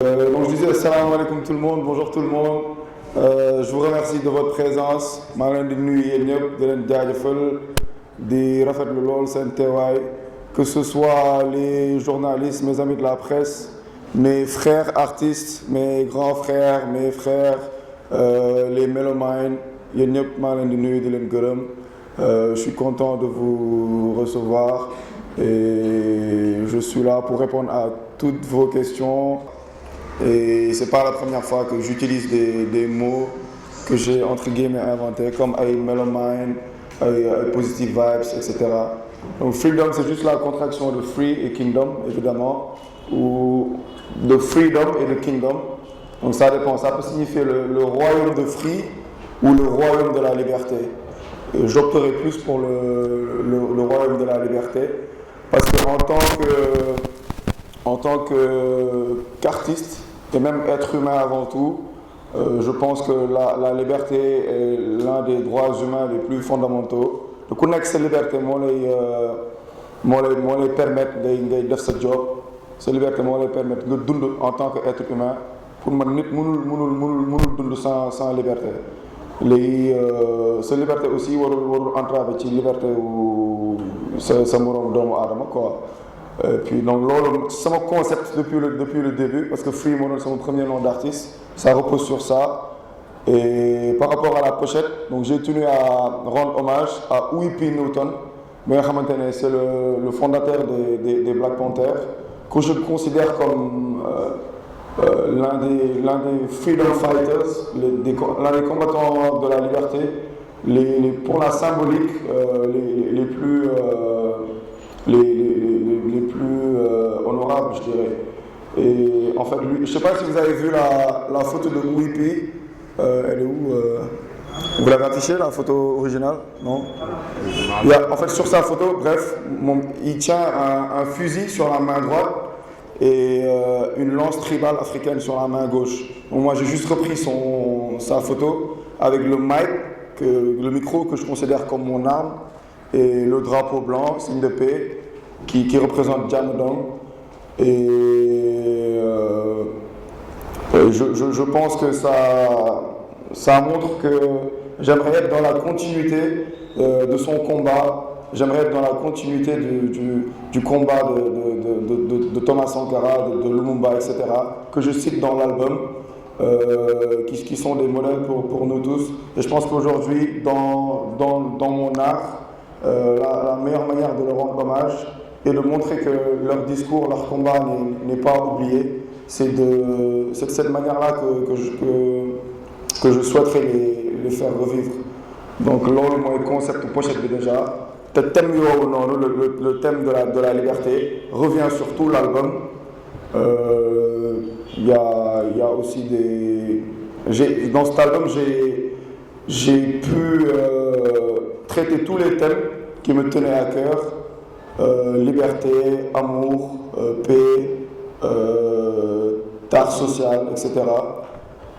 Donc je disais salam alaikum tout le monde, bonjour tout le monde. Je vous remercie de votre présence. maa ngi leen di nuyu yéen ñëpp di leen jaajëfal di rafetlu lool seen teewaay, que ce soit les journalistes, mes amis de la presse, mes frères artistes, mes grands frères, mes frères, les mélomanes, yéen ñëpp maa ngi leen di nuyu di leen gërëm. Je suis content de vous recevoir et je suis là pour répondre à toutes vos questions. Et c'est pas la première fois que j'utilise des mots que j'ai entre guillemets inventés comme ay melomine, ay positive vibes, etc. Donc freedom c'est juste la contraction de free et kingdom évidemment, ou de freedom et de kingdom. Donc ça dépend, ça peut signifier le royaume de free ou le royaume de la liberté. Et j'opterai plus pour le royaume de la liberté parce que en tant qu'artiste et même être humain avant tout, je pense que la liberté est l'un des droits humains les plus fondamentaux. te ku nekk sa liberté moo lay permettre ngay def sa job, sa liberté moo lay permettre nga dund en tant qu'être humain. Pour man nit mënul dund sans liberté. léegi sa liberté aussi warul entraver ci liberté wu sa moroom doomu aadama quoi. Et puis donc loolu sama concept depuis le début, parce que Free moo doon sama premier nom d'artiste, ça repose sur ça. Et par rapport à la pochette, donc j'ai tenu à rendre hommage à Huey P. Newton, bi nga xamante ne c'est le fondateur des Black Panthers, que je considère comme l'un des freedom fighters, l'un des combattants de la liberté, pour la symbolique les plus honorables, je dirais. Et en fait, lui, je ne sais pas si vous avez vu la photo de Huey P. Elle est où Vous l'avez affichée, la photo originale? Non. En fait, sur sa photo, bref, il tient un fusil sur la main droite et une lance tribale africaine sur la main gauche. Donc moi j'ai juste repris sa photo avec le micro que je considère comme mon arme, et le drapeau blanc, signe de paix, qui représente Djamedong. Et je pense que ça montre que j'aimerais être dans la continuité de son combat. J'aimerais être dans la continuité du combat de Thomas Sankara, de Lumumba, etc., que je cite dans l'album, qui sont des modèles pour nous tous. Et je pense qu'aujourd'hui, dans mon art, la meilleure manière de leur rendre hommage et de montrer que leur discours, leur combat n'est pas oublié, c'est de cette manière-là que je souhaiterais les faire revivre. Donc loolu mooy concept pochette bi déjà. te thème yooyu noonu le thème de la liberté revient sur tout l'album. Il y a aussi dans cet album j'ai pu traiter tous les thèmes qui me tenaient à cœur, liberté, amour, paix, tare sociale, etc.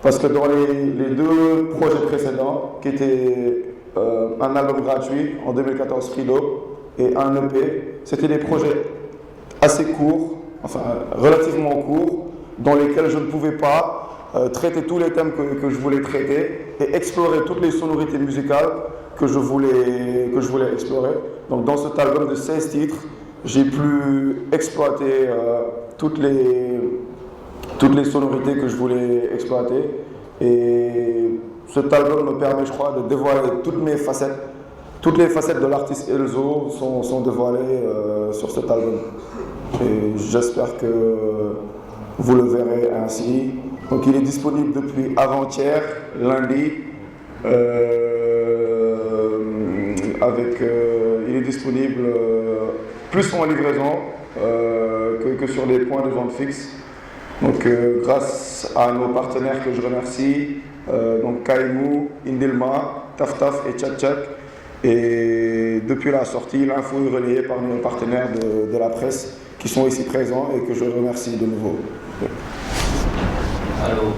Parce que dans les deux projets précédents, qui étaient un album gratuit en 2014 Frido et un EP, c'était des projets assez courts, enfin relativement courts, dans lesquels je ne pouvais pas traiter tous les thèmes que je voulais traiter et explorer toutes les sonorités musicales que je voulais explorer. Donc dans cet album de 16 titres, j'ai pu exploiter toutes les sonorités que je voulais exploiter. Et cet album me permet, je crois, de dévoiler toutes mes facettes. Toutes les facettes de l'artiste Elzo sont dévoilées sur cet album. Et j'espère que vous le verrez ainsi. Donc il est disponible depuis avant-hier, lundi. Il est disponible plus en livraison que sur des points de vente fixes. Donc grâce à nos partenaires que je remercie, donc Kaimou, Indilma, Taf Taf et Tchak Tchak. Et depuis la sortie, l'info est relayée par nos partenaires de la presse qui sont ici présents et que je remercie de nouveau. Alors,